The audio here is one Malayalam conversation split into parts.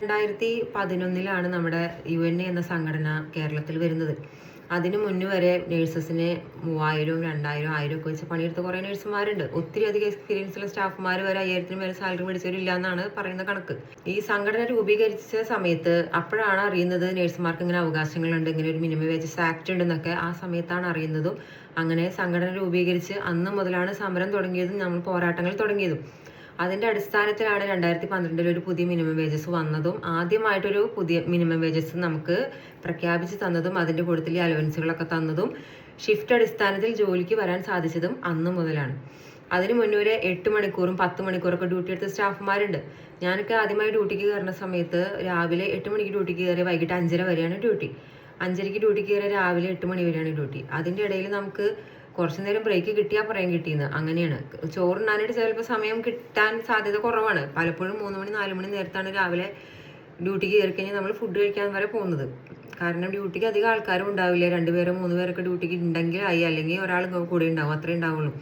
2011 നമ്മുടെ UNA എന്ന സംഘടന കേരളത്തിൽ വരുന്നത്. അതിനു മുന്നേ വരെ നേഴ്സസിനെ 3000, 2000, 1000 ഒക്കെ വെച്ച് പണിയെടുത്ത കുറേ നേഴ്സുമാരുണ്ട്. ഒത്തിരി അധികം എക്സ്പീരിയൻസ് ഉള്ള സ്റ്റാഫുമാർ വരെ 5000 മേലെ സാലറി മേടിച്ചവരില്ല എന്നാണ് പറയുന്ന കണക്ക്. ഈ സംഘടന രൂപീകരിച്ച സമയത്ത് അപ്പോഴാണ് അറിയുന്നത് നേഴ്സുമാർക്ക് ഇങ്ങനെ അവകാശങ്ങളുണ്ട്, ഇങ്ങനെ ഒരു മിനിമം വേജസ് ആക്ട് ഉണ്ടെന്നൊക്കെ ആ സമയത്താണ് അറിയുന്നതും. അങ്ങനെ സംഘടന രൂപീകരിച്ച് അന്ന് മുതലാണ് സമരം തുടങ്ങിയതും നമ്മൾ പോരാട്ടങ്ങൾ തുടങ്ങിയതും. അതിന്റെ അടിസ്ഥാനത്തിലാണ് 2012 ഒരു പുതിയ മിനിമം വേജസ് വന്നതും ആദ്യമായിട്ടൊരു പുതിയ മിനിമം വേജസ് നമുക്ക് പ്രഖ്യാപിച്ച് തന്നതും അതിന്റെ കൂട്ടത്തിൽ അലവൻസുകളൊക്കെ തന്നതും ഷിഫ്റ്റ് അടിസ്ഥാനത്തിൽ ജോലിക്ക് വരാൻ സാധിച്ചതും അന്ന് മുതലാണ്. അതിന് മുന്നേ 8 മണിക്കൂറും 10 മണിക്കൂറൊക്കെ ഡ്യൂട്ടി എടുത്ത സ്റ്റാഫുമാരുണ്ട്. ഞാനൊക്കെ ആദ്യമായി ഡ്യൂട്ടിക്ക് കയറുന്ന സമയത്ത് രാവിലെ 8 മണിക്ക് ഡ്യൂട്ടിക്ക് കയറിയ വൈകിട്ട് 5:30 വരെയാണ് ഡ്യൂട്ടി. 5:30 ഡ്യൂട്ടിക്ക് കയറിയ രാവിലെ 8 മണി വരെയാണ് ഡ്യൂട്ടി. അതിന്റെ ഇടയിൽ നമുക്ക് കുറച്ചു നേരം ബ്രേക്ക് കിട്ടിയാൽ പറയാൻ കിട്ടിയെന്ന്. അങ്ങനെയാണ്. ചോറുണ്ണാനായിട്ട് ചിലപ്പോൾ സമയം കിട്ടാൻ സാധ്യത കുറവാണ്. പലപ്പോഴും 3 മണി 4 മണി നേരത്താണ് രാവിലെ ഡ്യൂട്ടിക്ക് കയറി കഴിഞ്ഞാൽ നമ്മൾ ഫുഡ് കഴിക്കാൻ വരെ പോകുന്നത്. കാരണം ഡ്യൂട്ടിക്ക് അധികം ആൾക്കാരും ഉണ്ടാവില്ല. 2 പേരോ 3 പേരൊക്കെ ഡ്യൂട്ടിക്ക് ഉണ്ടെങ്കിൽ ആയി, അല്ലെങ്കിൽ ഒരാൾ കൂടെ ഉണ്ടാവും, അത്രേ ഉണ്ടാവുള്ളൂ.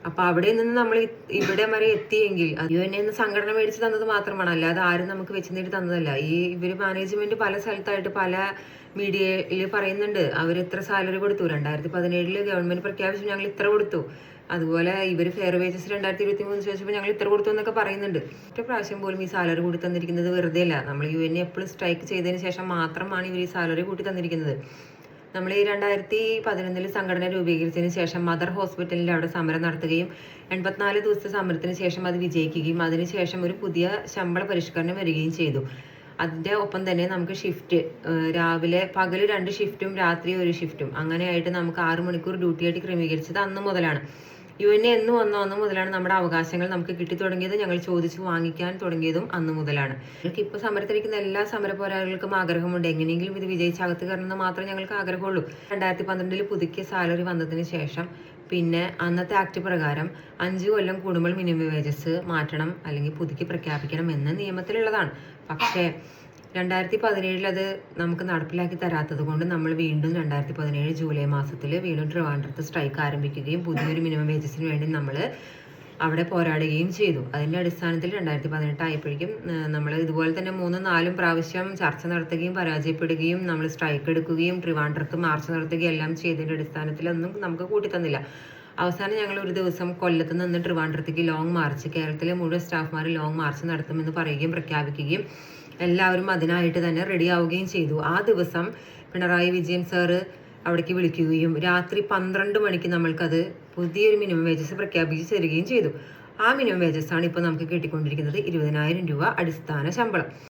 അപ്പൊ അവിടെ നിന്ന് നമ്മൾ ഇവിടെ വരെ എത്തിയെങ്കിൽ UNA എന്ന സംഘടന മേടിച്ച് തന്നത് മാത്രമാണ്, അല്ലാതെ ആരും നമുക്ക് വെച്ച് നേടി തന്നതല്ല. ഇവര് മാനേജ്മെന്റ് പല സ്ഥലത്തായിട്ട് പല മീഡിയയിൽ പറയുന്നുണ്ട് അവർ ഇത്ര സാലറി കൊടുത്തു. 2017 ഗവൺമെന്റ് പ്രഖ്യാപിച്ചു ഞങ്ങൾ ഇത്ര കൊടുത്തു. അതുപോലെ ഇവർ ഫെയർ വേജസ് 2023 ചോദിച്ചപ്പോൾ ഞങ്ങൾ ഇത്ര കൊടുത്തു എന്നൊക്കെ പറയുന്നുണ്ട്. ഒറ്റ പ്രാവശ്യം പോലും ഈ സാലറി കൂട്ടി തന്നിരിക്കുന്നത് വെറുതെ അല്ല. നമ്മൾ UNA എപ്പോഴും സ്ട്രൈക്ക് ചെയ്തതിന് ശേഷം മാത്രമാണ് ഇവർ ഈ സാലറി കൂട്ടി തന്നിരിക്കുന്നത്. നമ്മൾ ഈ 2011 സംഘടന രൂപീകരിച്ചതിന് ശേഷം മദർ ഹോസ്പിറ്റലിൽ അവിടെ സമരം നടത്തുകയും 84 ദിവസത്തെ സമരത്തിന് ശേഷം അത് വിജയിക്കുകയും അതിനുശേഷം ഒരു പുതിയ ശമ്പള പരിഷ്കരണം വരികയും ചെയ്തു. അതിന്റെ ഒപ്പം തന്നെ നമുക്ക് ഷിഫ്റ്റ് രാവിലെ പകല് 2 ഷിഫ്റ്റും രാത്രി 1 ഷിഫ്റ്റും അങ്ങനെയായിട്ട് നമുക്ക് 6 മണിക്കൂർ ഡ്യൂട്ടി ആയിട്ട് ക്രമീകരിച്ചത് അന്ന് മുതലാണ്. UNA എന്ന് വന്നോ അന്ന് മുതലാണ് നമ്മുടെ അവകാശങ്ങൾ നമുക്ക് കിട്ടി തുടങ്ങിയത്. ഞങ്ങൾ ചോദിച്ചു വാങ്ങിക്കാൻ തുടങ്ങിയതും അന്ന് മുതലാണ്. ഞങ്ങൾക്ക് ഇപ്പോൾ സമരത്തിരിക്കുന്ന എല്ലാ സമര പോരാളികൾക്കും ആഗ്രഹമുണ്ട്, എങ്ങനെയെങ്കിലും ഇത് വിജയിച്ച് അകത്ത് കയറണമെന്ന് മാത്രമേ ഞങ്ങൾക്ക് ആഗ്രഹമുള്ളൂ. 2012 പുതുക്കിയ സാലറി വന്നതിന് ശേഷം പിന്നെ അന്നത്തെ ആക്ട് പ്രകാരം 5 കൊല്ലം കൂടുമ്പോൾ മിനിമം വേജസ് മാറ്റണം അല്ലെങ്കിൽ പുതുക്കി പ്രഖ്യാപിക്കണം എന്ന നിയമത്തിലുള്ളതാണ്. പക്ഷേ 2017 അത് നമുക്ക് നടപ്പിലാക്കി തരാത്തത് കൊണ്ട് നമ്മൾ വീണ്ടും 2017 ജൂലൈ മാസത്തിൽ വീണ്ടും ട്രിവാൻഡ്രത്ത് സ്ട്രൈക്ക് ആരംഭിക്കുകയും പുതിയൊരു മിനിമം വേജസിന് വേണ്ടി നമ്മൾ അവിടെ പോരാടുകയും ചെയ്തു. അതിന്റെ അടിസ്ഥാനത്തിൽ 2018 ആയപ്പോഴേക്കും നമ്മൾ ഇതുപോലെ തന്നെ 3-4 പ്രാവശ്യം ചർച്ച നടത്തുകയും പരാജയപ്പെടുകയും നമ്മൾ സ്ട്രൈക്ക് എടുക്കുകയും ട്രിവാൻഡ്രത്ത് മാർച്ച് നടത്തുകയും എല്ലാം ചെയ്തതിന്റെ അടിസ്ഥാനത്തിൽ ഒന്നും നമുക്ക് കൂട്ടി തന്നില്ല. അവസാനം ഞങ്ങൾ ഒരു ദിവസം കൊല്ലത്ത് നിന്ന് ട്രിവാൻഡ്രത്തേക്ക് ലോങ് മാർച്ച്, കേരളത്തിലെ മുഴുവൻ സ്റ്റാഫ്മാർ ലോങ് മാർച്ച് നടത്തുമെന്ന് പറയുകയും പ്രഖ്യാപിക്കുകയും എല്ലാവരും അതിനായിട്ട് തന്നെ റെഡി ആവുകയും ചെയ്തു. ആ ദിവസം പിണറായി വിജയൻ സാറ് അവിടേക്ക് വിളിക്കുകയും രാത്രി 12 മണിക്ക് നമ്മൾക്കത് പുതിയൊരു മിനിമം വേജസ് പ്രഖ്യാപിച്ച് തരികയും ചെയ്തു. ആ മിനിമം വേജസ് ആണ് ഇപ്പോൾ നമുക്ക് കിട്ടിക്കൊണ്ടിരിക്കുന്നത് 20,000 രൂപ അടിസ്ഥാന ശമ്പളം.